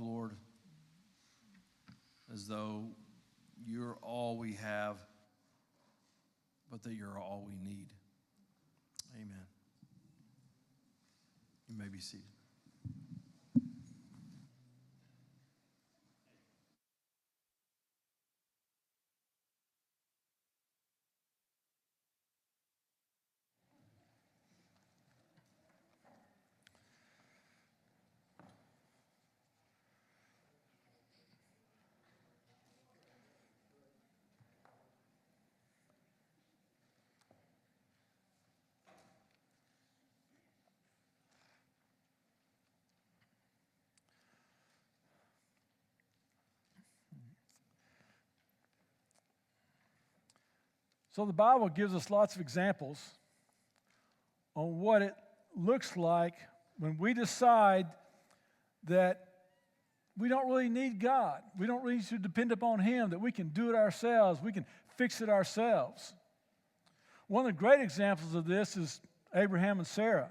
Lord, as though you're all we have, but that you're all we need. Amen. You may be seated. So the Bible gives us lots of examples on what it looks like when we decide that we don't really need God. We don't really need to depend upon Him, that we can do it ourselves. We can fix it ourselves. One of the great examples of this is Abraham and Sarah.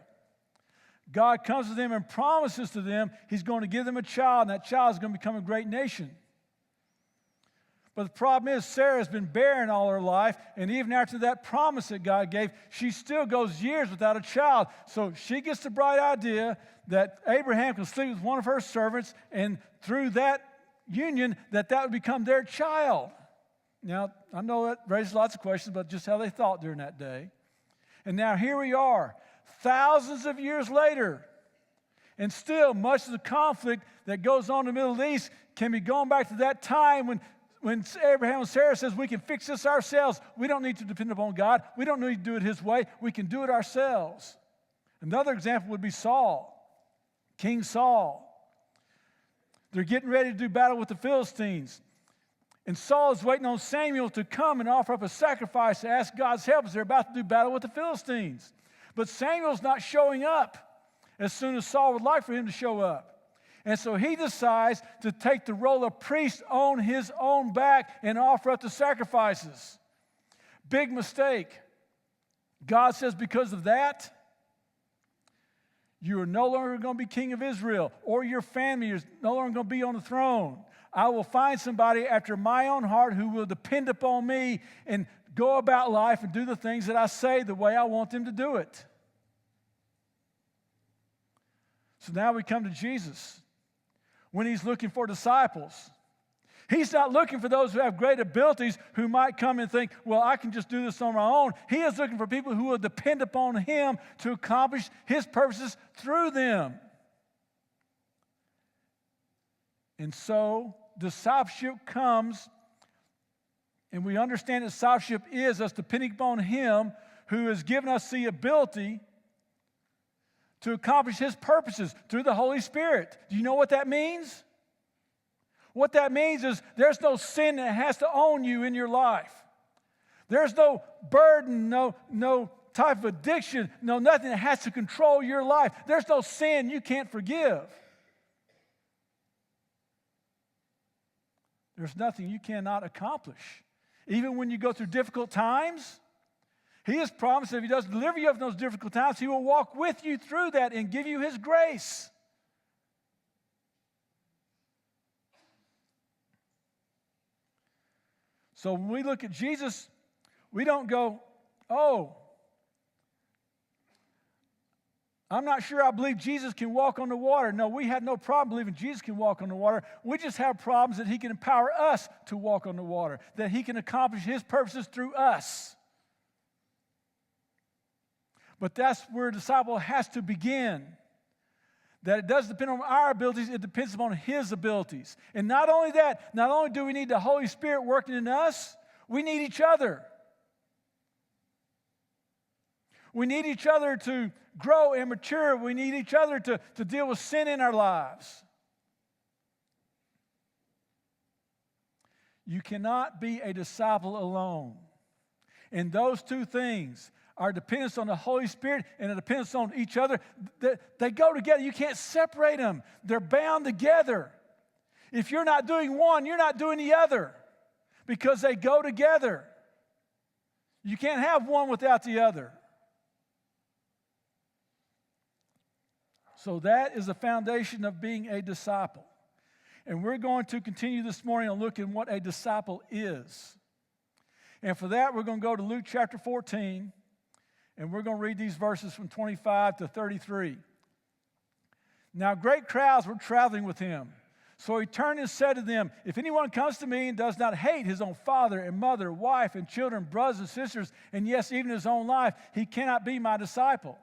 God comes to them and promises to them He's going to give them a child, and that child is going to become a great nation. But the problem is Sarah's been barren all her life, and even after that promise that God gave, she still goes years without a child. So she gets the bright idea that Abraham can sleep with one of her servants, and through that union, that would become their child. Now, I know that raises lots of questions about just how they thought during that day. And now here we are, thousands of years later, and still much of the conflict that goes on in the Middle East can be going back to that time when Abraham and Sarah says we can fix this ourselves. We don't need to depend upon God. We don't need to do it His way. We can do it ourselves. Another example would be Saul, King Saul. They're getting ready to do battle with the Philistines. And Saul is waiting on Samuel to come and offer up a sacrifice to ask God's help as they're about to do battle with the Philistines. But Samuel's not showing up as soon as Saul would like for him to show up. And so he decides to take the role of priest on his own back and offer up the sacrifices. Big mistake. God says because of that, you are no longer going to be king of Israel, or your family is no longer going to be on the throne. I will find somebody after my own heart who will depend upon me and go about life and do the things that I say the way I want them to do it. So now we come to Jesus. When He's looking for disciples, He's not looking for those who have great abilities who might come and think, well, I can just do this on my own. He is looking for people who will depend upon Him to accomplish His purposes through them. And so discipleship comes, and we understand that discipleship is us depending upon Him who has given us the ability to accomplish His purposes through the Holy Spirit. Do you know what that means? What that means is there's no sin that has to own you in your life. There's no burden, no type of addiction, nothing that has to control your life. There's no sin you can't forgive. There's nothing you cannot accomplish. Even when you go through difficult times, He has promised that if He does deliver you from those difficult times, He will walk with you through that and give you His grace. So when we look at Jesus, we don't go, oh, I'm not sure I believe Jesus can walk on the water. No, we have no problem believing Jesus can walk on the water. We just have problems that He can empower us to walk on the water, that He can accomplish His purposes through us. But that's where a disciple has to begin. That it doesn't depend on our abilities, it depends upon His abilities. And not only that, not only do we need the Holy Spirit working in us, we need each other. We need each other to grow and mature. We need each other to deal with sin in our lives. You cannot be a disciple alone. And those two things, our dependence on the Holy Spirit and a dependence on each other, they go together. You can't separate them. They're bound together. If you're not doing one, you're not doing the other because they go together. You can't have one without the other. So that is the foundation of being a disciple. And we're going to continue this morning on looking what a disciple is. And for that, we're going to go to Luke chapter 14, and we're going to read these verses from 25 to 33. Now, great crowds were traveling with him. So he turned and said to them, if anyone comes to me and does not hate his own father and mother, wife and children, brothers and sisters, and yes, even his own life, he cannot be my disciple.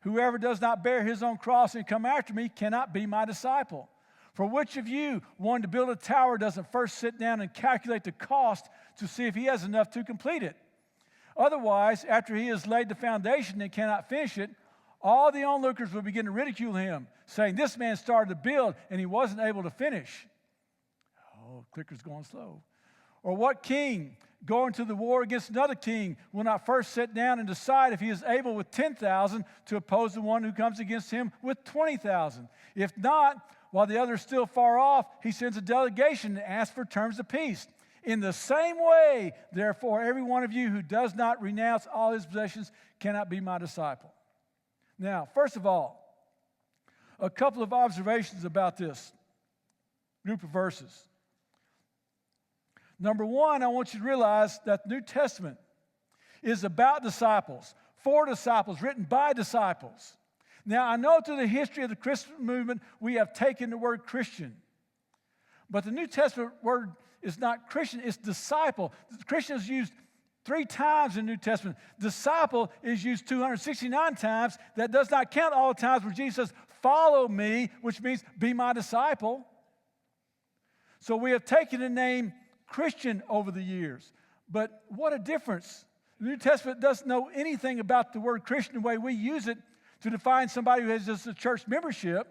Whoever does not bear his own cross and come after me cannot be my disciple. For which of you, wanting to build a tower, doesn't first sit down and calculate the cost to see if he has enough to complete it? Otherwise, after he has laid the foundation and cannot finish it, all the onlookers will begin to ridicule him, saying, this man started to build and he wasn't able to finish. Oh, clicker's going slow. Or what king, going to the war against another king, will not first sit down and decide if he is able with 10,000 to oppose the one who comes against him with 20,000? If not, while the other is still far off, he sends a delegation to ask for terms of peace. In the same way, therefore, every one of you who does not renounce all his possessions cannot be my disciple. Now, first of all, a couple of observations about this group of verses. Number one, I want you to realize that the New Testament is about disciples, for disciples, written by disciples. Now, I know through the history of the Christian movement, we have taken the word Christian. But the New Testament word is not Christian, it's disciple. Christian is used 3 times in the New Testament. Disciple is used 269 times. That does not count all the times where Jesus says, follow me, which means be my disciple. So we have taken the name Christian over the years. But what a difference. The New Testament doesn't know anything about the word Christian the way we use it to define somebody who has just a church membership.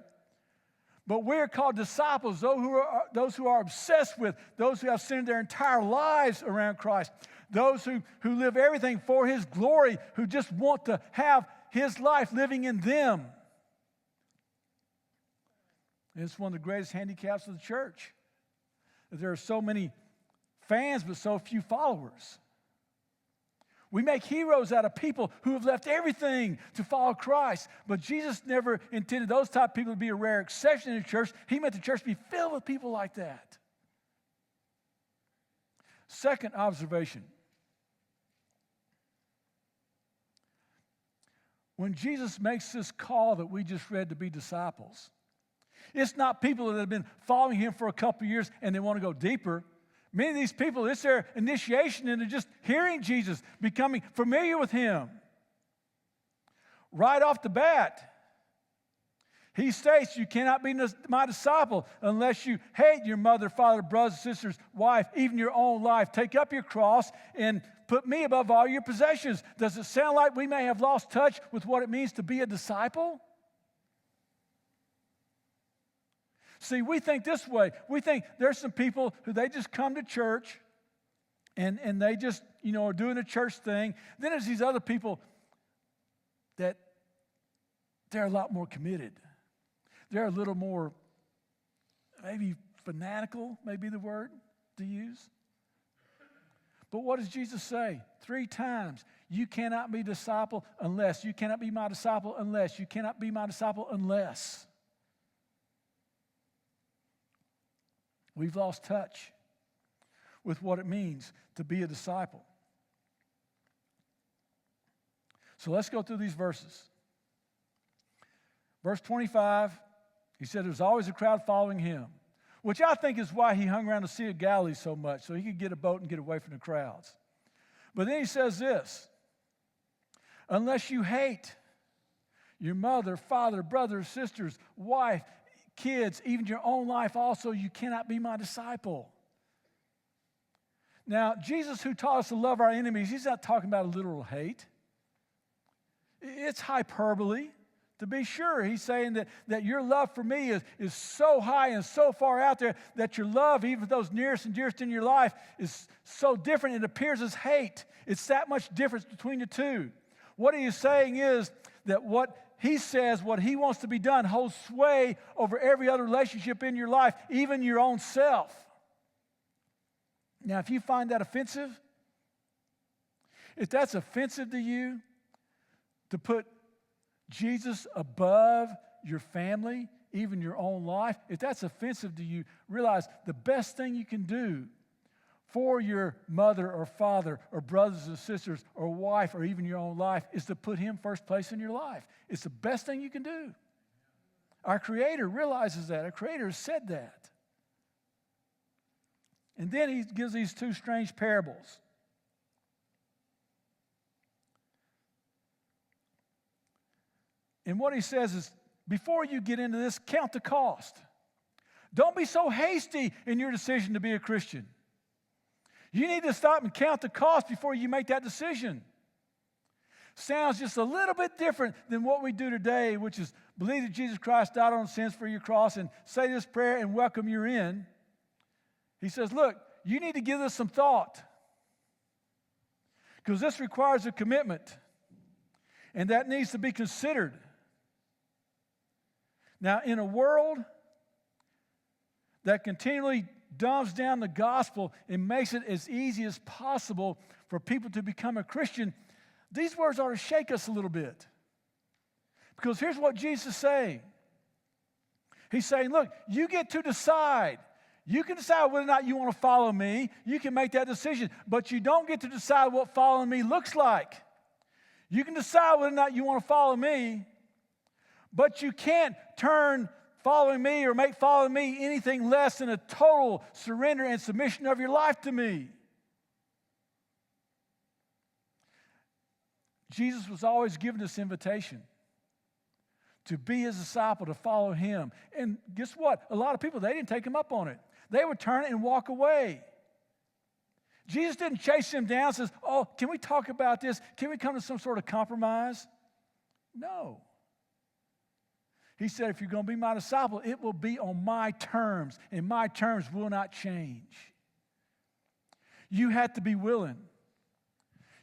But we're called disciples, those who are obsessed with, those who have centered their entire lives around Christ, those who live everything for his glory, who just want to have his life living in them. And it's one of the greatest handicaps of the church, that there are so many fans but so few followers. We make heroes out of people who have left everything to follow Christ. But Jesus never intended those type of people to be a rare exception in the church. He meant the church to be filled with people like that. Second observation. When Jesus makes this call that we just read to be disciples, it's not people that have been following him for a couple of years and they want to go deeper. Many of these people, it's their initiation into just hearing Jesus, becoming familiar with him. Right off the bat, he states, you cannot be my disciple unless you hate your mother, father, brothers, sisters, wife, even your own life. Take up your cross and put me above all your possessions. Does it sound like we may have lost touch with what it means to be a disciple? See, we think this way. We think there's some people who they just come to church and they just, are doing a church thing. Then there's these other people that they're a lot more committed. They're a little more, maybe fanatical, may be the word to use. But what does Jesus say? 3 times. You cannot be disciple unless. You cannot be my disciple unless. You cannot be my disciple unless. We've lost touch with what it means to be a disciple. So let's go through these verses. Verse 25, he said there's always a crowd following him, which I think is why he hung around the Sea of Galilee so much, so he could get a boat and get away from the crowds. But then he says this, unless you hate your mother, father, brothers, sisters, wife, kids, even your own life also, you cannot be my disciple. Now, Jesus, who taught us to love our enemies, he's not talking about a literal hate. It's hyperbole, to be sure. He's saying that your love for me is so high and so far out there that your love, even for those nearest and dearest in your life, is so different. It appears as hate. It's that much difference between the two. What he is saying is that what he says, what he wants to be done, holds sway over every other relationship in your life, even your own self. Now, if you find that offensive, if that's offensive to you, to put Jesus above your family, even your own life, if that's offensive to you, realize the best thing you can do for your mother or father or brothers and sisters or wife or even your own life is to put him first place in your life. It's the best thing you can do. Our Creator realizes that. Our Creator has said that. And then he gives these two strange parables. And what he says is, before you get into this, count the cost. Don't be so hasty in your decision to be a Christian. You need to stop and count the cost before you make that decision. Sounds just a little bit different than what we do today, which is believe that Jesus Christ died on sins for your cross and say this prayer and welcome you're in. He says, look, you need to give this some thought because this requires a commitment, and that needs to be considered. Now, in a world that continually dumps down the gospel and makes it as easy as possible for people to become a Christian, these words ought to shake us a little bit. Because here's what Jesus is saying. He's saying, look, you get to decide. You can decide whether or not you want to follow me. You can make that decision. But you don't get to decide what following me looks like. You can decide whether or not you want to follow me, but you can't turn following me or make following me anything less than a total surrender and submission of your life to me. Jesus was always giving this invitation to be his disciple, to follow him. And guess what? A lot of people, they didn't take him up on it. They would turn and walk away. Jesus didn't chase them down and says, oh, can we talk about this? Can we come to some sort of compromise? No. He said, if you're going to be my disciple, it will be on my terms, and my terms will not change. You have to be willing.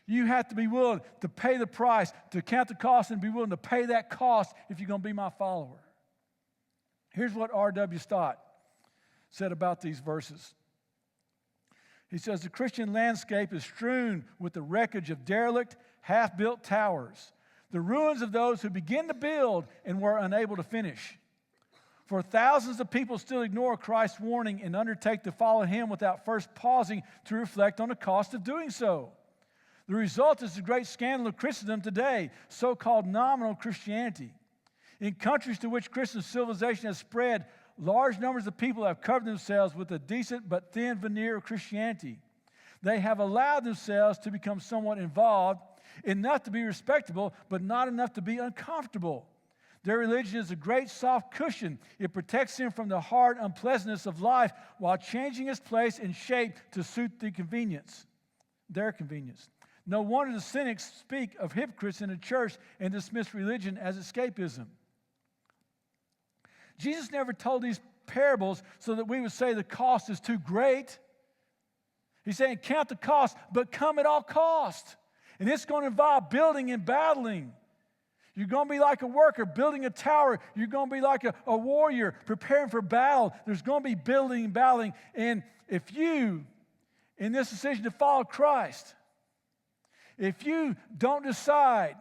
You have to be willing to pay the price, to count the cost, and be willing to pay that cost if you're going to be my follower. Here's what R.W. Stott said about these verses. He says, the Christian landscape is strewn with the wreckage of derelict, half-built towers, the ruins of those who began to build and were unable to finish. For thousands of people still ignore Christ's warning and undertake to follow him without first pausing to reflect on the cost of doing so. The result is the great scandal of Christendom today, so-called nominal Christianity. In countries to which Christian civilization has spread, large numbers of people have covered themselves with a decent but thin veneer of Christianity. They have allowed themselves to become somewhat involved, enough to be respectable, but not enough to be uncomfortable. Their religion is a great soft cushion. It protects them from the hard unpleasantness of life while changing its place and shape to suit their convenience. No wonder the cynics speak of hypocrites in the church and dismiss religion as escapism. Jesus never told these parables so that we would say the cost is too great. He's saying count the cost, but come at all cost. And it's going to involve building and battling. You're going to be like a worker building a tower. You're going to be like a warrior preparing for battle. There's going to be building and battling. And if you, in this decision to follow Christ, if you don't decide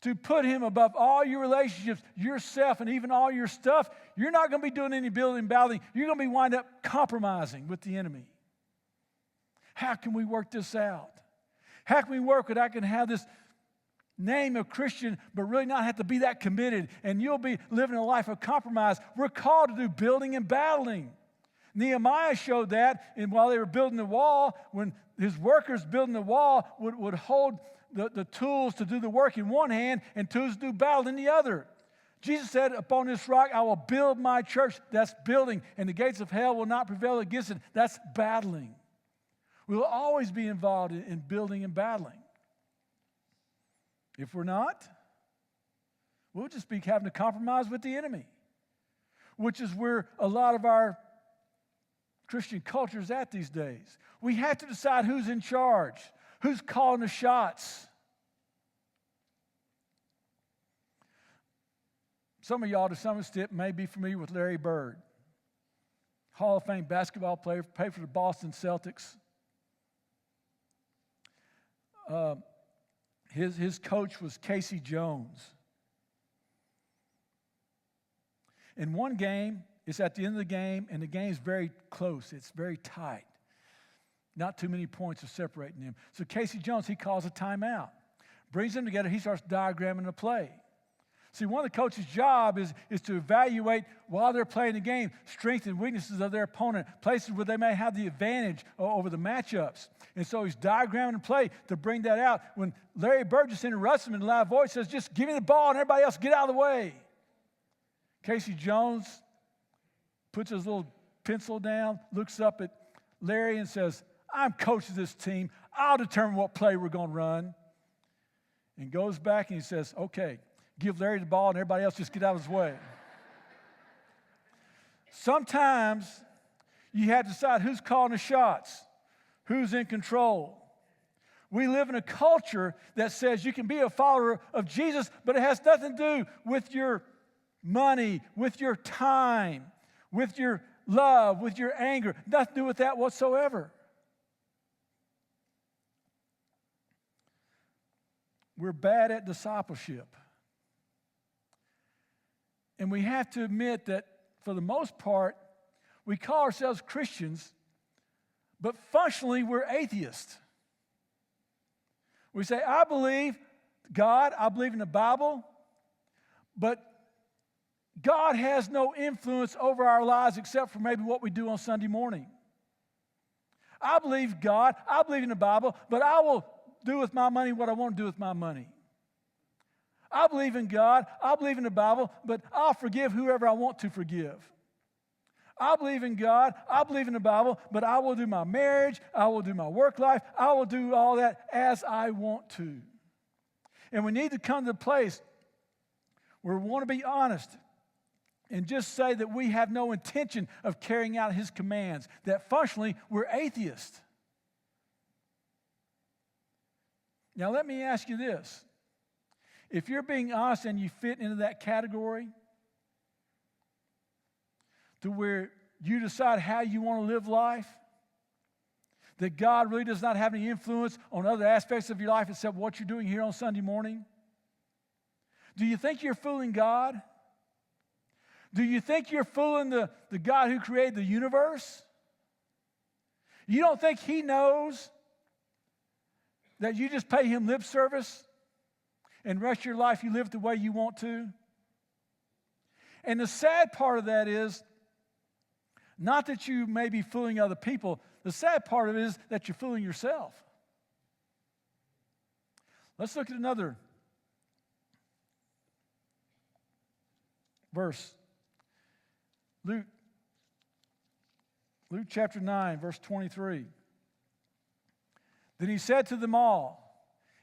to put him above all your relationships, yourself, and even all your stuff, you're not going to be doing any building and battling. You're going to be wind up compromising with the enemy. How can we work this out? How can we work it? I can have this name of Christian, but really not have to be that committed, and you'll be living a life of compromise. We're called to do building and battling. Nehemiah showed that, and while they were building the wall, when his workers building the wall would hold the tools to do the work in one hand and tools to do battle in the other. Jesus said, upon this rock I will build my church. That's building, and the gates of hell will not prevail against it. That's battling. We will always be involved in building and battling. If we're not, we'll just be having to compromise with the enemy, which is where a lot of our Christian culture is at these days. We have to decide who's in charge, who's calling the shots. Some of y'all, to some extent, may be familiar with Larry Bird, Hall of Fame basketball player, played for the Boston Celtics. His coach was Casey Jones. In one game, it's at the end of the game, and the game's very close. It's very tight. Not too many points are separating them. So Casey Jones, he calls a timeout. Brings them together. He starts diagramming the play. See, one of the coach's job is to evaluate while they're playing the game, strengths and weaknesses of their opponent, places where they may have the advantage over the matchups. And so he's diagramming the play to bring that out. When Larry Burgess interrupts him in a loud voice, says, just give me the ball and everybody else get out of the way. Casey Jones puts his little pencil down, looks up at Larry and says, I'm coach of this team. I'll determine what play we're going to run. And goes back and he says, okay, give Larry the ball and everybody else just get out of his way. Sometimes you have to decide who's calling the shots, who's in control. We live in a culture that says you can be a follower of Jesus, but it has nothing to do with your money, with your time, with your love, with your anger. Nothing to do with that whatsoever. We're bad at discipleship. And we have to admit that for the most part, we call ourselves Christians, but functionally we're atheists. We say, I believe God, I believe in the Bible, but God has no influence over our lives except for maybe what we do on Sunday morning. I believe God, I believe in the Bible, but I will do with my money what I want to do with my money. I believe in God, I believe in the Bible, but I'll forgive whoever I want to forgive. I believe in God, I believe in the Bible, but I will do my marriage, I will do my work life, I will do all that as I want to. And we need to come to the place where we want to be honest and just say that we have no intention of carrying out His commands, that functionally we're atheists. Now let me ask you this. If you're being honest and you fit into that category, to where you decide how you want to live life, that God really does not have any influence on other aspects of your life except what you're doing here on Sunday morning, do you think you're fooling God? Do you think you're fooling the God who created the universe? You don't think He knows that you just pay Him lip service and the rest of your life you live the way you want to? And the sad part of that is not that you may be fooling other people. The sad part of it is that you're fooling yourself. Let's look at another verse. Luke chapter 9, verse 23. Then He said to them all,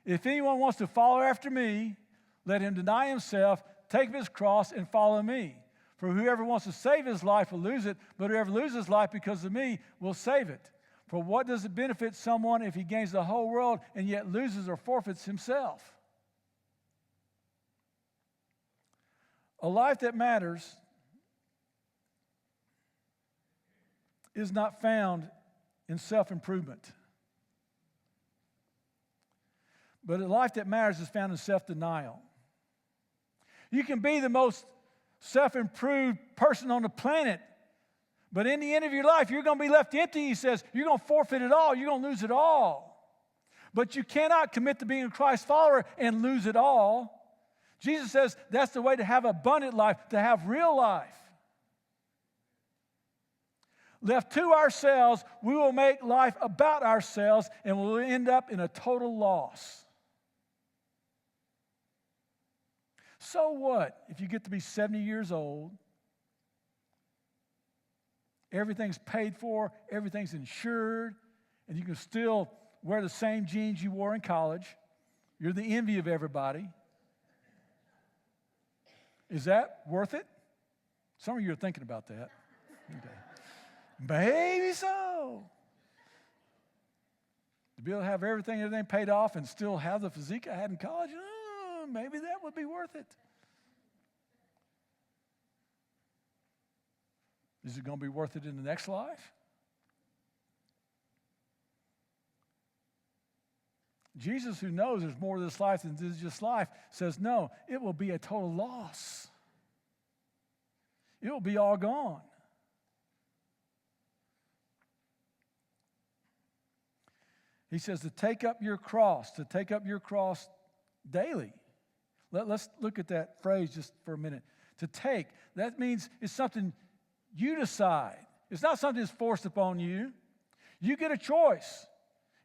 if anyone wants to follow after me, let him deny himself, take up his cross, and follow me. For whoever wants to save his life will lose it, but whoever loses his life because of me will save it. For what does it benefit someone if he gains the whole world and yet loses or forfeits himself? A life that matters is not found in self-improvement. But a life that matters is found in self-denial. You can be the most self-improved person on the planet, but in the end of your life, you're going to be left empty, He says. You're going to forfeit it all. You're going to lose it all. But you cannot commit to being a Christ follower and lose it all. Jesus says that's the way to have abundant life, to have real life. Left to ourselves, we will make life about ourselves and we'll end up in a total loss. So what if you get to be 70 years old, everything's paid for, everything's insured, and you can still wear the same jeans you wore in college? You're the envy of everybody. Is that worth it? Some of you are thinking about that. Okay. Maybe so. To be able to have everything paid off and still have the physique I had in college, maybe that would be worth it. Is it going to be worth it in the next life? Jesus, who knows there's more to this life than this just life, says no, it will be a total loss It will be all gone. He says to take up your cross daily. Let's look at that phrase just for a minute. To take, that means it's something you decide. It's not something that's forced upon you. You get a choice.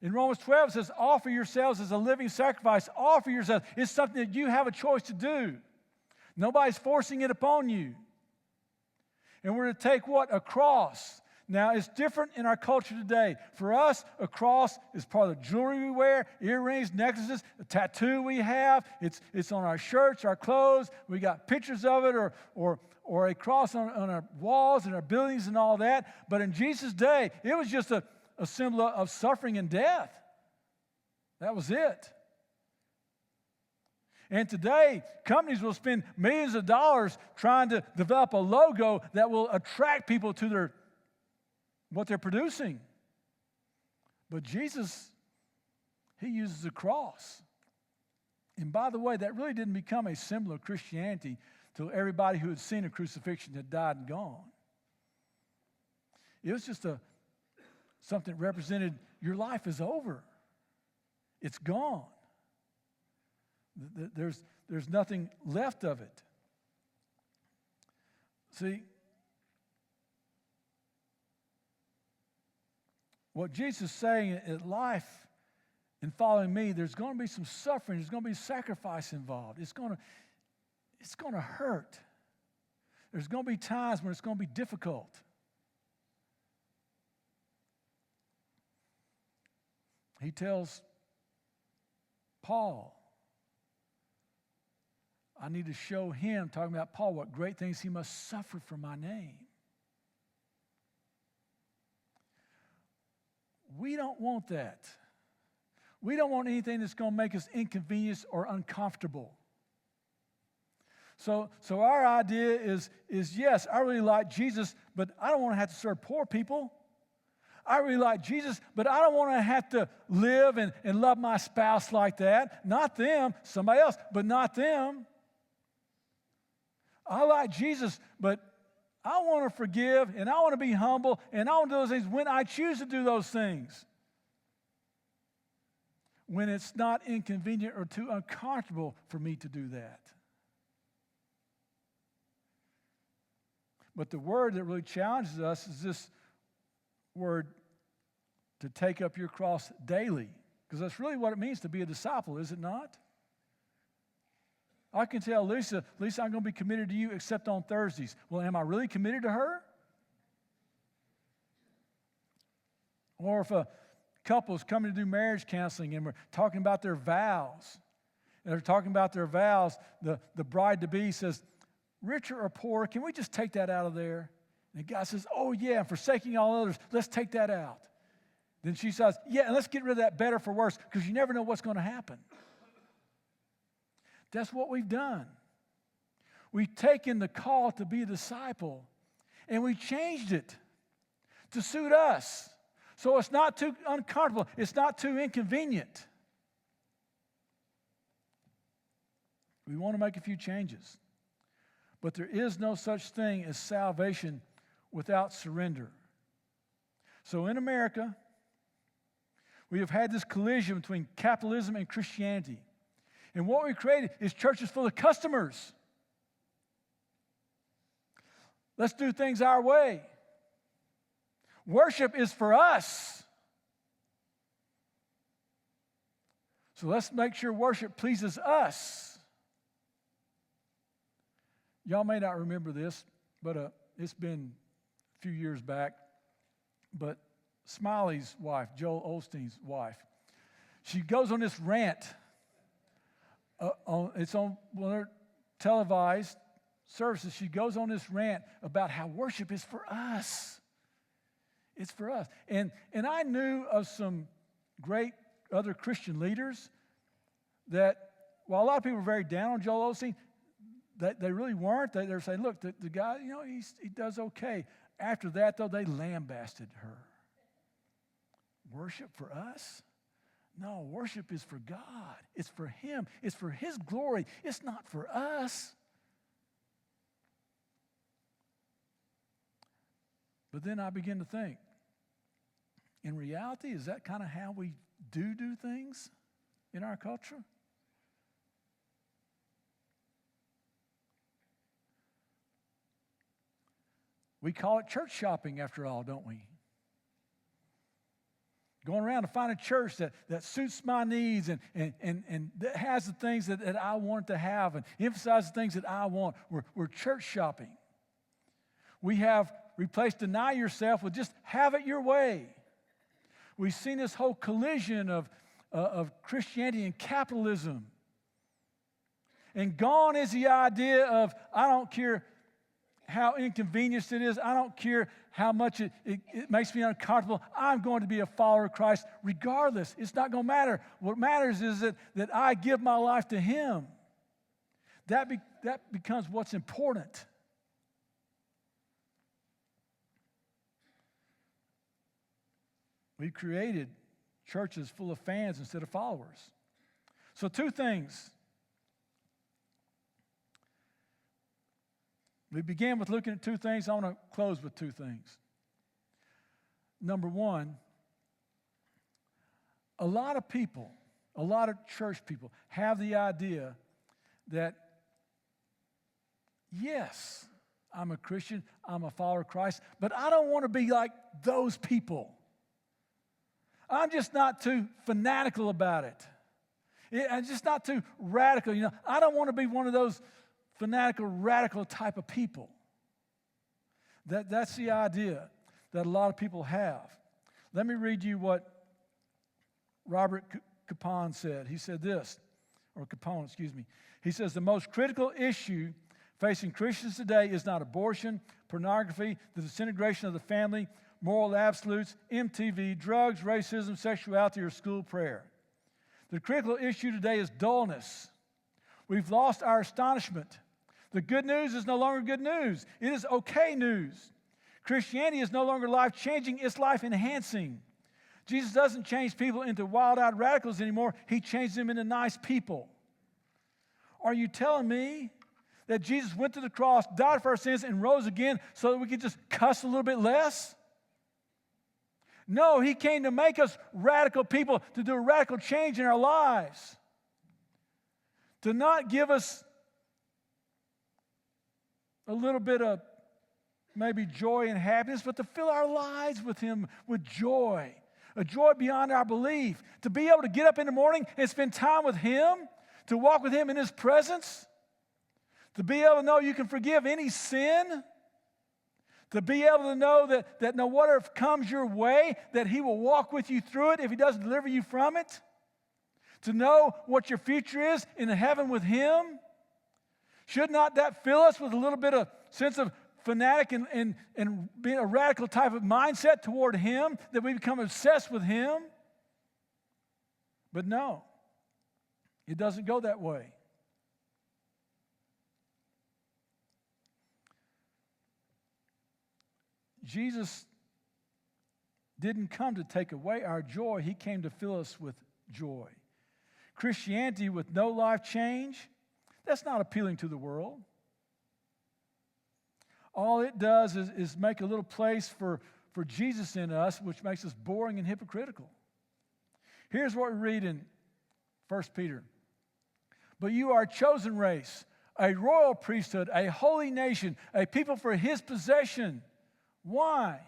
In Romans 12, it says, offer yourselves as a living sacrifice. Offer yourselves. It's something that you have a choice to do. Nobody's forcing it upon you. And we're to take what? A cross. Now, it's different in our culture today. For us, a cross is part of the jewelry we wear, earrings, necklaces, a tattoo we have. It's on our shirts, our clothes. We got pictures of it or a cross on our walls and our buildings and all that. But in Jesus' day, it was just a symbol of suffering and death. That was it. And today, companies will spend millions of dollars trying to develop a logo that will attract people to what they're producing. But Jesus, he uses a cross. And by the way, that really didn't become a symbol of Christianity till everybody who had seen a crucifixion had died and gone. It was just something that represented your life is over. It's gone. There's nothing left of it. See, what Jesus is saying in life and following me, there's going to be some suffering. There's going to be sacrifice involved. It's going to hurt. There's going to be times when it's going to be difficult. He tells Paul, I need to show him, talking about Paul, what great things he must suffer for my name. We don't want that. We don't want anything that's going to make us inconvenienced or uncomfortable. So our idea is yes, I really like Jesus, but I don't want to have to serve poor people. I really like Jesus, but I don't want to have to live and love my spouse like that. Not them, somebody else, but not them. I like Jesus, but I want to forgive, and I want to be humble, and I want to do those things when I choose to do those things. When it's not inconvenient or too uncomfortable for me to do that. But the word that really challenges us is this word, to take up your cross daily. Because that's really what it means to be a disciple, is it not? I can tell Lisa, I'm going to be committed to you except on Thursdays. Well, am I really committed to her? Or if a couple's coming to do marriage counseling and we're talking about their vows, and they're talking about their vows, the bride-to-be says, rich or poor, can we just take that out of there? And the guy says, oh yeah, forsaking all others, let's take that out. Then she says, yeah, and let's get rid of that better for worse, because you never know what's going to happen. That's what we've done. We've taken the call to be a disciple, and we changed it to suit us. So it's not too uncomfortable. It's not too inconvenient. We want to make a few changes. But there is no such thing as salvation without surrender. So in America, we have had this collision between capitalism and Christianity. And what we created is churches full of customers. Let's do things our way. Worship is for us. So let's make sure worship pleases us. Y'all may not remember this, but it's been a few years back. But Smiley's wife, Joel Osteen's wife, she goes on this rant. It's on one of her televised services. She goes on this rant about how worship is for us. It's for us. And I knew of some great other Christian leaders that, while a lot of people were very down on Joel Osteen, they really weren't. They were saying, look, the guy, he does okay. After that, though, they lambasted her. Worship for us? No, worship is for God. It's for Him. It's for His glory. It's not for us. But then I begin to think, in reality, is that kind of how we do things in our culture? We call it church shopping after all, don't we? Going around to find a church that suits my needs and that has the things that I want to have and emphasizes the things that I want. We're church shopping. We have replaced deny yourself with just have it your way. We've seen this whole collision of Christianity and capitalism. And gone is the idea of, I don't care how inconvenienced it is. I don't care how much it makes me uncomfortable. I'm going to be a follower of Christ regardless. It's not going to matter. What matters is that I give my life to Him. That becomes what's important. We've created churches full of fans instead of followers. So 2 things. We began with looking at 2 things. I want to close with 2 things. Number 1, a lot of people, a lot of church people have the idea that, yes, I'm a Christian, I'm a follower of Christ, but I don't want to be like those people. I'm just not too fanatical about it. I'm just not too radical. I don't want to be one of those fanatical, radical type of people. That's the idea that a lot of people have. Let me read you what Robert Capon said. He said this, or Capone, excuse me. He says, the most critical issue facing Christians today is not abortion, pornography, the disintegration of the family, moral absolutes, MTV, drugs, racism, sexuality, or school prayer. The critical issue today is dullness. We've lost our astonishment. The good news is no longer good news. It is okay news. Christianity is no longer life-changing, it's life-enhancing. Jesus doesn't change people into wild-eyed radicals anymore. He changed them into nice people. Are you telling me that Jesus went to the cross, died for our sins, and rose again so that we could just cuss a little bit less? No, He came to make us radical people, to do a radical change in our lives. To not give us a little bit of maybe joy and happiness, but to fill our lives with Him with joy, a joy beyond our belief. To be able to get up in the morning and spend time with Him, to walk with Him in His presence, to be able to know you can forgive any sin, to be able to know that no matter if comes your way, that He will walk with you through it if He doesn't deliver you from it, to know what your future is in heaven with Him. Should not that fill us with a little bit of sense of fanatic and being a radical type of mindset toward Him, that we become obsessed with Him? But no, it doesn't go that way. Jesus didn't come to take away our joy. He came to fill us with joy. Christianity with no life change, that's not appealing to the world. All it does is make a little place for Jesus in us, which makes us boring and hypocritical. Here's what we read in 1 Peter. But you are a chosen race, a royal priesthood, a holy nation, a people for His possession. Why?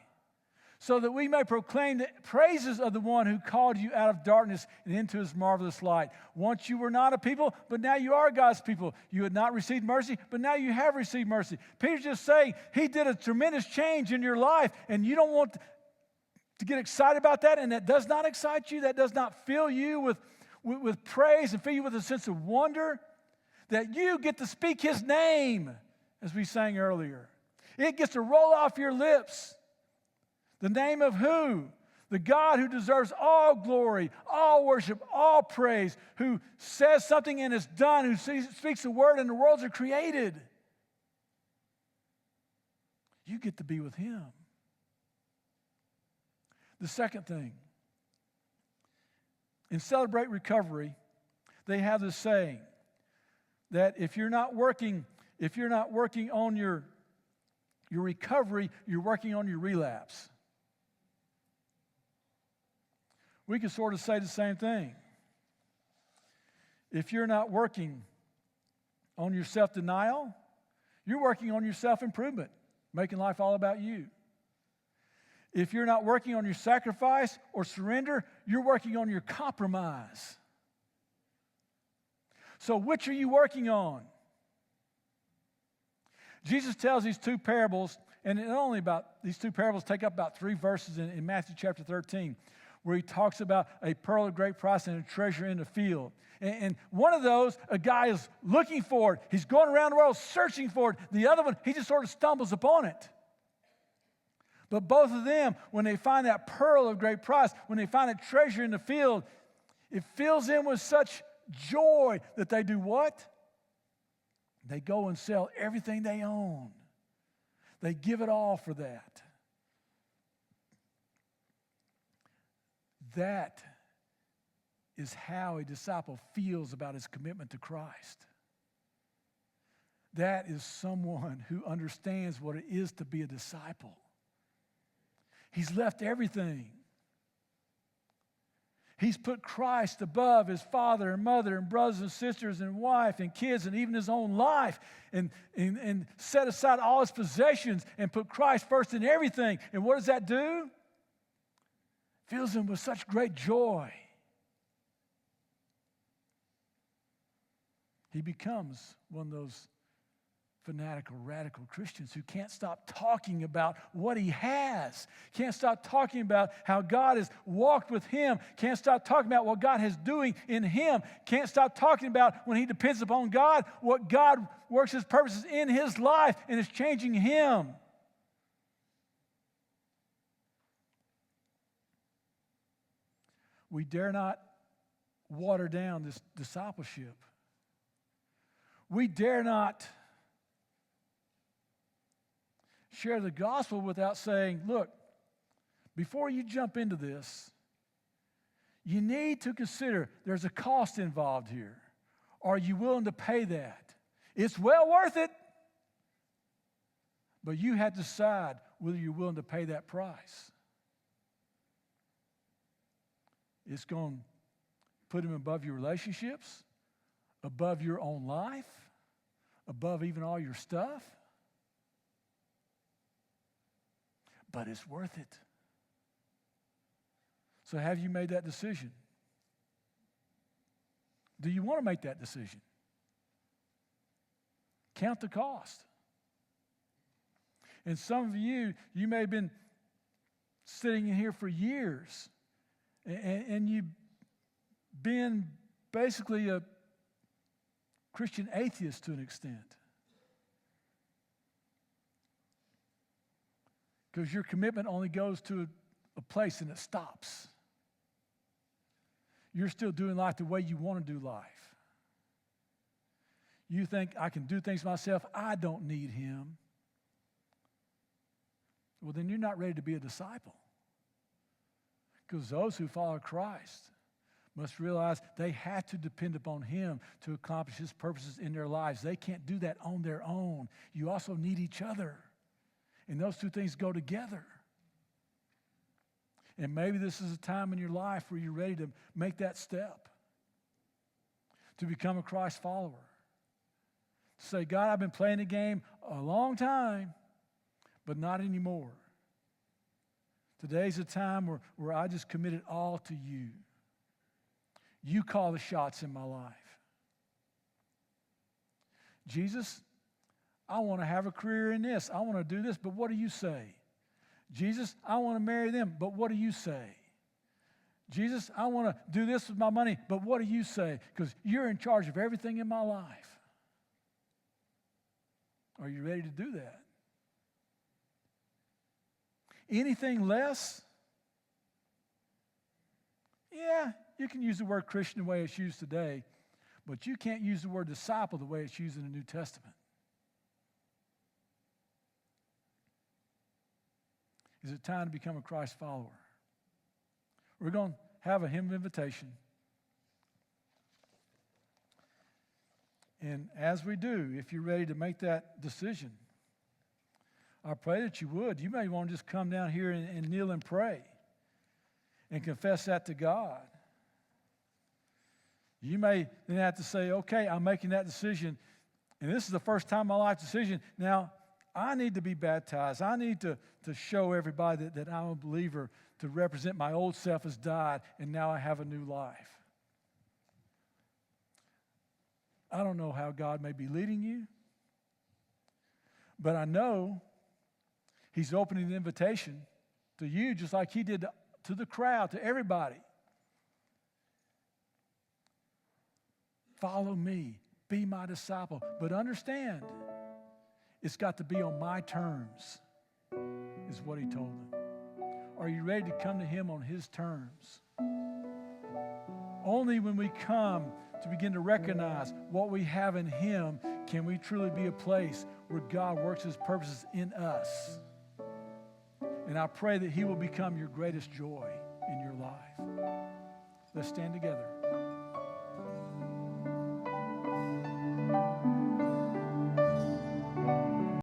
So that we may proclaim the praises of the one who called you out of darkness and into His marvelous light. Once you were not a people, but now you are God's people. You had not received mercy, but now you have received mercy. Peter's just saying He did a tremendous change in your life, and you don't want to get excited about that, and that does not excite you, that does not fill you with praise and fill you with a sense of wonder, that you get to speak His name, as we sang earlier. It gets to roll off your lips. The name of who? The God who deserves all glory, all worship, all praise, who says something and it's done, who speaks the word and the worlds are created. You get to be with Him. The second thing, in Celebrate Recovery, they have this saying that if you're not working on your your recovery, you're working on your relapse. We can sort of say the same thing. If you're not working on your self-denial, you're working on your self-improvement, making life all about you. If you're not working on your sacrifice or surrender, you're working on your compromise. So which are you working on? Jesus tells these two parables, and these two parables take up about 3 verses in Matthew chapter 13, where he talks about a pearl of great price and a treasure in the field. And one of those, a guy is looking for it. He's going around the world searching for it. The other one, he just sort of stumbles upon it. But both of them, when they find that pearl of great price, when they find that treasure in the field, it fills them with such joy that they do what? They go and sell everything they own. They give it all for that. That is how a disciple feels about his commitment to Christ. That is someone who understands what it is to be a disciple. He's left everything. He's put Christ above his father and mother and brothers and sisters and wife and kids and even his own life and set aside all his possessions and put Christ first in everything. And what does that do? Fills him with such great joy. He becomes one of those fanatical, radical Christians who can't stop talking about what he has, can't stop talking about how God has walked with him, can't stop talking about what God is doing in him, can't stop talking about when he depends upon God, what God works his purposes in his life and is changing him. We dare not water down this discipleship. We dare not share the gospel without saying, look, before you jump into this, you need to consider there's a cost involved here. Are you willing to pay that? It's well worth it, but you have to decide whether you're willing to pay that price. It's going to put him above your relationships, above your own life, above even all your stuff. But it's worth it. So have you made that decision? Do you want to make that decision? Count the cost. And some of you may have been sitting in here for years, and you've been basically a Christian atheist to an extent. Because your commitment only goes to a place and it stops. You're still doing life the way you want to do life. You think, I can do things myself. I don't need him. Well, then you're not ready to be a disciple. Because those who follow Christ must realize they have to depend upon him to accomplish his purposes in their lives. They can't do that on their own. You also need each other. And those two things go together. And maybe this is a time in your life where you're ready to make that step, to become a Christ follower. To say, God, I've been playing the game a long time, but not anymore. Today's a time where I just commit it all to you. You call the shots in my life. Jesus, I want to have a career in this. I want to do this, but what do you say? Jesus, I want to marry them, but what do you say? Jesus, I want to do this with my money, but what do you say? Because you're in charge of everything in my life. Are you ready to do that? Anything less? Yeah, you can use the word Christian the way it's used today, but you can't use the word disciple the way it's used in the New Testament. Is it time to become a Christ follower? We're going to have a hymn of invitation. And as we do, if you're ready to make that decision, I pray that you would. You may want to just come down here and kneel and pray and confess that to God. You may then have to say, okay, I'm making that decision, and this is the first time in my life decision. Now, I need to be baptized. I need to show everybody that I'm a believer, to represent my old self has died, and now I have a new life. I don't know how God may be leading you, but I know He's opening the invitation to you just like He did to the crowd, to everybody. Follow me, be my disciple. But understand, it's got to be on my terms, is what He told them. Are you ready to come to Him on His terms? Only when we come to begin to recognize what we have in Him can we truly be a place where God works His purposes in us. And I pray that He will become your greatest joy in your life. Let's stand together.